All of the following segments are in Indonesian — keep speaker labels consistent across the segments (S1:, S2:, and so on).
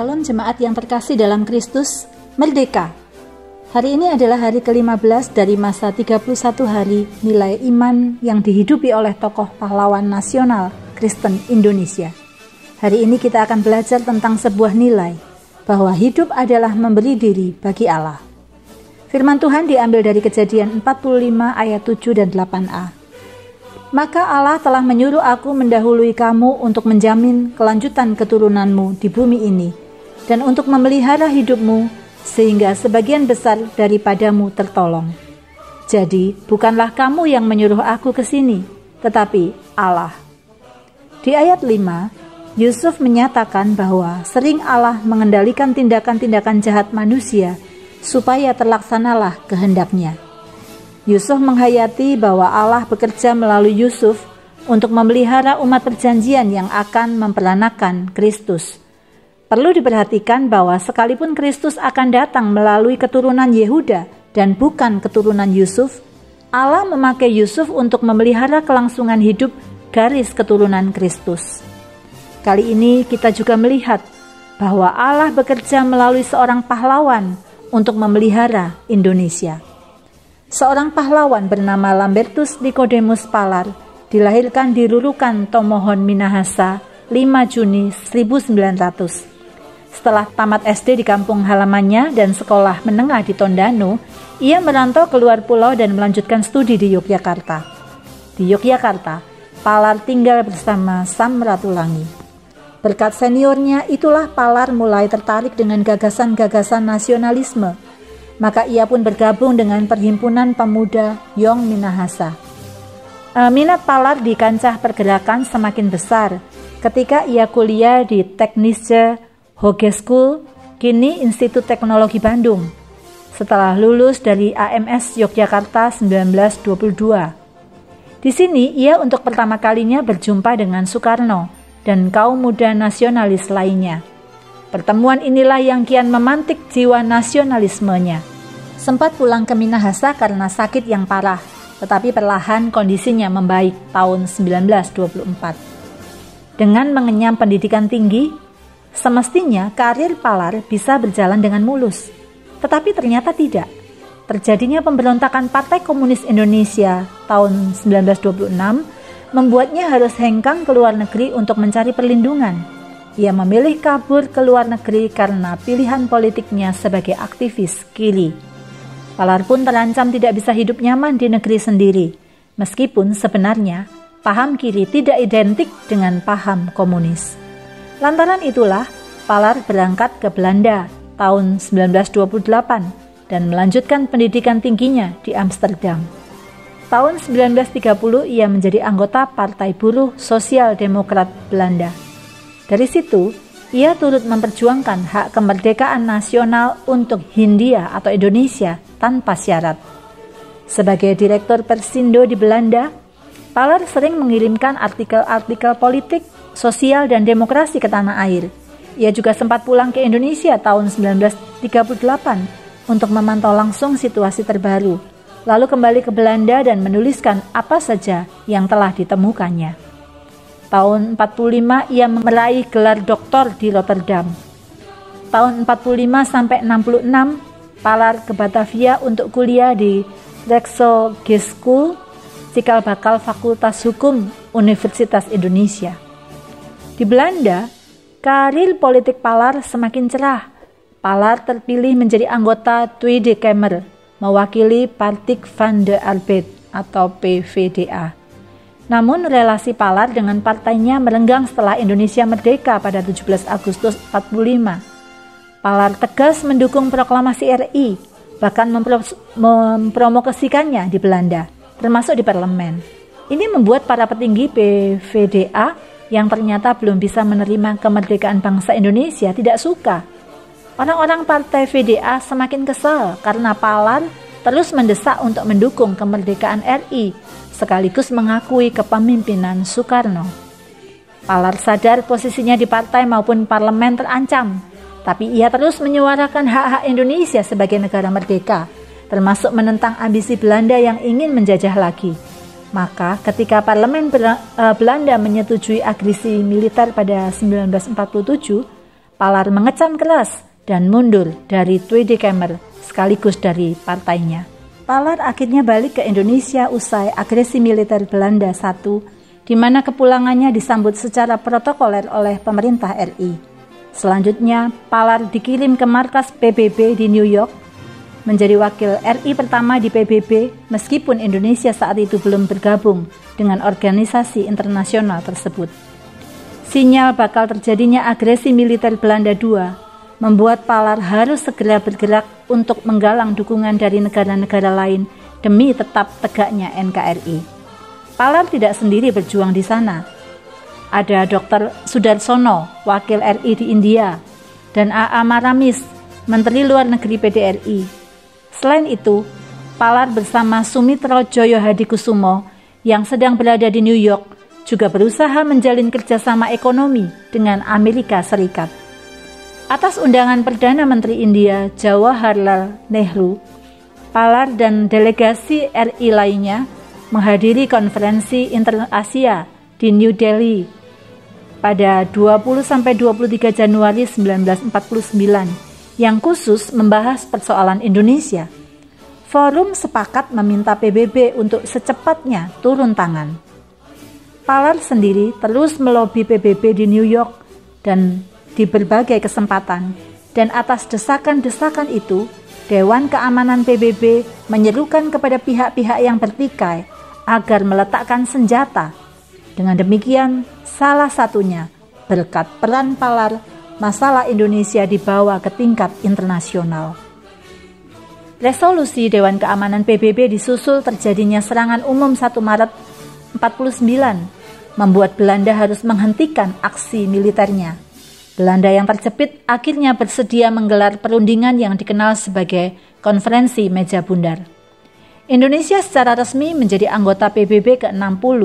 S1: Shalom jemaat yang terkasih dalam Kristus, Merdeka. Hari ini adalah hari ke-15 dari masa 31 hari nilai iman yang dihidupi oleh tokoh pahlawan nasional Kristen Indonesia. Hari ini kita akan belajar tentang sebuah nilai, bahwa hidup adalah memberi diri bagi Allah. Firman Tuhan diambil dari Kejadian 45 ayat 7 dan 8a. Maka Allah telah menyuruh aku mendahului kamu untuk menjamin kelanjutan keturunanmu di bumi ini, dan untuk memelihara hidupmu, sehingga sebagian besar daripadamu tertolong. Jadi, bukanlah kamu yang menyuruh aku ke sini, tetapi Allah. Di ayat 5, Yusuf menyatakan bahwa sering Allah mengendalikan tindakan-tindakan jahat manusia, supaya terlaksanalah kehendaknya. Yusuf menghayati bahwa Allah bekerja melalui Yusuf untuk memelihara umat perjanjian yang akan memperanakan Kristus. Perlu diperhatikan bahwa sekalipun Kristus akan datang melalui keturunan Yehuda dan bukan keturunan Yusuf, Allah memakai Yusuf untuk memelihara kelangsungan hidup garis keturunan Kristus. Kali ini kita juga melihat bahwa Allah bekerja melalui seorang pahlawan untuk memelihara Indonesia. Seorang pahlawan bernama Lambertus Nicodemus Palar dilahirkan di Rurukan Tomohon, Minahasa, 5 Juni 1900. Setelah tamat SD di kampung halamannya dan sekolah menengah di Tondano, ia merantau keluar pulau dan melanjutkan studi di Yogyakarta. Di Yogyakarta, Palar tinggal bersama Sam Ratulangi. Berkat seniornya itulah Palar mulai tertarik dengan gagasan-gagasan nasionalisme. Maka ia pun bergabung dengan Perhimpunan Pemuda Yong Minahasa. Minat Palar di kancah pergerakan semakin besar ketika ia kuliah di Teknische Hogeschool, kini Institut Teknologi Bandung, setelah lulus dari AMS Yogyakarta 1922. Di sini ia untuk pertama kalinya berjumpa dengan Soekarno dan kaum muda nasionalis lainnya. Pertemuan inilah yang kian memantik jiwa nasionalismenya. Sempat pulang ke Minahasa karena sakit yang parah, tetapi perlahan kondisinya membaik tahun 1924. Dengan mengenyam pendidikan tinggi, semestinya karir Palar bisa berjalan dengan mulus. Tetapi ternyata tidak. Terjadinya pemberontakan Partai Komunis Indonesia tahun 1926 membuatnya harus hengkang ke luar negeri untuk mencari perlindungan. Ia memilih kabur ke luar negeri karena pilihan politiknya sebagai aktivis kiri. Palar pun terancam tidak bisa hidup nyaman di negeri sendiri, meskipun sebenarnya paham kiri tidak identik dengan paham komunis. Lantaran itulah, Palar berangkat ke Belanda tahun 1928 dan melanjutkan pendidikan tingginya di Amsterdam. Tahun 1930 ia menjadi anggota Partai Buruh Sosial Demokrat Belanda. Dari situ, ia turut memperjuangkan hak kemerdekaan nasional untuk Hindia atau Indonesia tanpa syarat. Sebagai direktur Persindo di Belanda, Palar sering mengirimkan artikel-artikel politik, sosial, dan demokrasi ke tanah air. Ia juga sempat pulang ke Indonesia tahun 1938 untuk memantau langsung situasi terbaru, lalu kembali ke Belanda dan menuliskan apa saja yang telah ditemukannya. Tahun 45 ia meraih gelar doktor di Rotterdam. Tahun 45 sampai 66 Palar ke Batavia untuk kuliah di Rijkshogeschool, cikal bakal Fakultas Hukum Universitas Indonesia. Di Belanda, karir politik Palar semakin cerah. Palar terpilih menjadi anggota Tweede Kamer, mewakili Partij van de Arbeid atau PVDA. Namun relasi Palar dengan partainya merenggang setelah Indonesia merdeka pada 17 Agustus 45. Palar tegas mendukung proklamasi RI, bahkan mempromosikannya di Belanda, termasuk di parlemen. Ini membuat para petinggi PVDA yang ternyata belum bisa menerima kemerdekaan bangsa Indonesia tidak suka. Orang-orang partai VDA semakin kesal karena Palar terus mendesak untuk mendukung kemerdekaan RI, sekaligus mengakui kepemimpinan Soekarno. Palar sadar posisinya di partai maupun parlemen terancam, tapi ia terus menyuarakan hak-hak Indonesia sebagai negara merdeka, termasuk menentang ambisi Belanda yang ingin menjajah lagi. Maka ketika parlemen Belanda menyetujui agresi militer pada 1947, Palar mengecam keras dan mundur dari Tweede Kamer sekaligus dari partainya. Palar akhirnya balik ke Indonesia usai agresi militer Belanda I, di mana kepulangannya disambut secara protokoler oleh pemerintah RI. Selanjutnya, Palar dikirim ke markas PBB di New York, menjadi wakil RI pertama di PBB meskipun Indonesia saat itu belum bergabung dengan organisasi internasional tersebut. Sinyal bakal terjadinya agresi militer Belanda II membuat Palar harus segera bergerak untuk menggalang dukungan dari negara-negara lain demi tetap tegaknya NKRI. Palar tidak sendiri berjuang di sana. Ada Dr. Sudarsono, wakil RI di India, dan A.A. Maramis, Menteri Luar Negeri PDRI. Selain itu, Palar bersama Sumitro Joyo Hadikusumo yang sedang berada di New York juga berusaha menjalin kerjasama ekonomi dengan Amerika Serikat. Atas undangan Perdana Menteri India Jawaharlal Nehru, Palar dan delegasi RI lainnya menghadiri konferensi Inter-Asia di New Delhi pada 20-23 Januari 1949 yang khusus membahas persoalan Indonesia. Forum sepakat meminta PBB untuk secepatnya turun tangan. Palar sendiri terus melobi PBB di New York dan di berbagai kesempatan, dan atas desakan-desakan itu, Dewan Keamanan PBB menyerukan kepada pihak-pihak yang bertikai agar meletakkan senjata. Dengan demikian, salah satunya berkat peran Palar, masalah Indonesia dibawa ke tingkat internasional. Resolusi Dewan Keamanan PBB disusul terjadinya serangan umum 1 Maret 49 membuat Belanda harus menghentikan aksi militernya. Belanda yang terjepit akhirnya bersedia menggelar perundingan yang dikenal sebagai Konferensi Meja Bundar. Indonesia secara resmi menjadi anggota PBB ke-60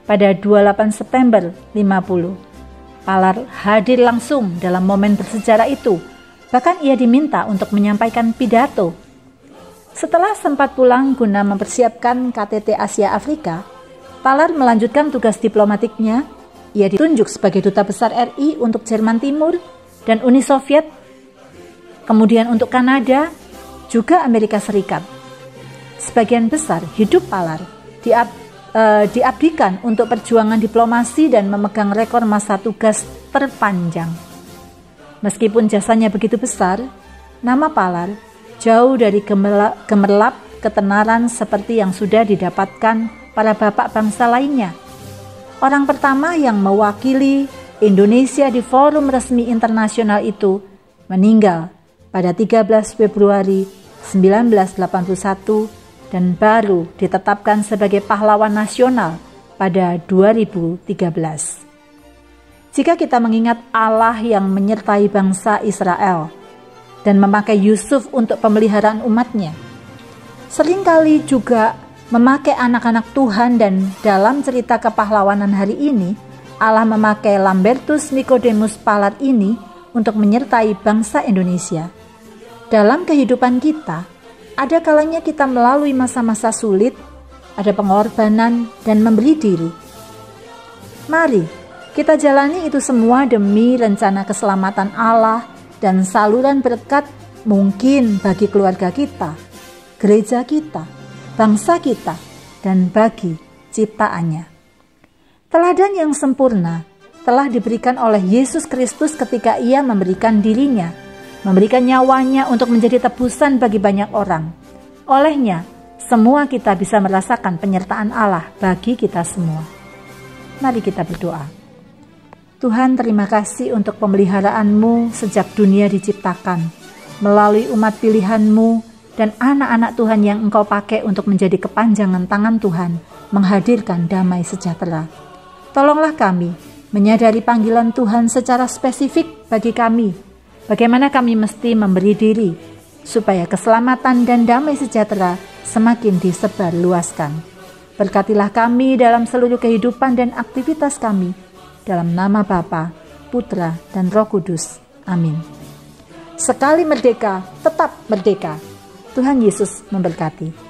S1: pada 28 September 50. Palar hadir langsung dalam momen bersejarah itu, bahkan ia diminta untuk menyampaikan pidato. Setelah sempat pulang guna mempersiapkan KTT Asia Afrika, Palar melanjutkan tugas diplomatiknya. Ia ditunjuk sebagai Duta Besar RI untuk Jerman Timur dan Uni Soviet, kemudian untuk Kanada, juga Amerika Serikat. Sebagian besar hidup Palar diabdikan untuk perjuangan diplomasi dan memegang rekor masa tugas terpanjang. Meskipun jasanya begitu besar, nama Palar jauh dari gemerlap ketenaran seperti yang sudah didapatkan para bapak bangsa lainnya. Orang pertama yang mewakili Indonesia di forum resmi internasional itu meninggal pada 13 Februari 1981 dan baru ditetapkan sebagai pahlawan nasional pada 2013. Jika kita mengingat Allah yang menyertai bangsa Israel dan memakai Yusuf untuk pemeliharaan umatnya, seringkali juga memakai anak-anak Tuhan, dan dalam cerita kepahlawanan hari ini, Allah memakai Lambertus Nicodemus Palar ini untuk menyertai bangsa Indonesia. Dalam kehidupan kita, ada kalanya kita melalui masa-masa sulit, ada pengorbanan dan memberi diri. Mari kita jalani itu semua demi rencana keselamatan Allah dan saluran berkat mungkin bagi keluarga kita, gereja kita, bangsa kita, dan bagi ciptaannya. Teladan yang sempurna telah diberikan oleh Yesus Kristus ketika Ia memberikan dirinya, memberikan nyawanya untuk menjadi tebusan bagi banyak orang. Olehnya, semua kita bisa merasakan penyertaan Allah bagi kita semua. Mari kita berdoa. Tuhan, terima kasih untuk pemeliharaan-Mu sejak dunia diciptakan, melalui umat pilihan-Mu, dan anak-anak Tuhan yang Engkau pakai untuk menjadi kepanjangan tangan Tuhan, menghadirkan damai sejahtera. Tolonglah kami menyadari panggilan Tuhan secara spesifik bagi kami, bagaimana kami mesti memberi diri, supaya keselamatan dan damai sejahtera semakin disebar luaskan. Berkatilah kami dalam seluruh kehidupan dan aktivitas kami, dalam nama Bapa, Putra, dan Roh Kudus. Amin. Sekali merdeka, tetap merdeka. Tuhan Yesus memberkati.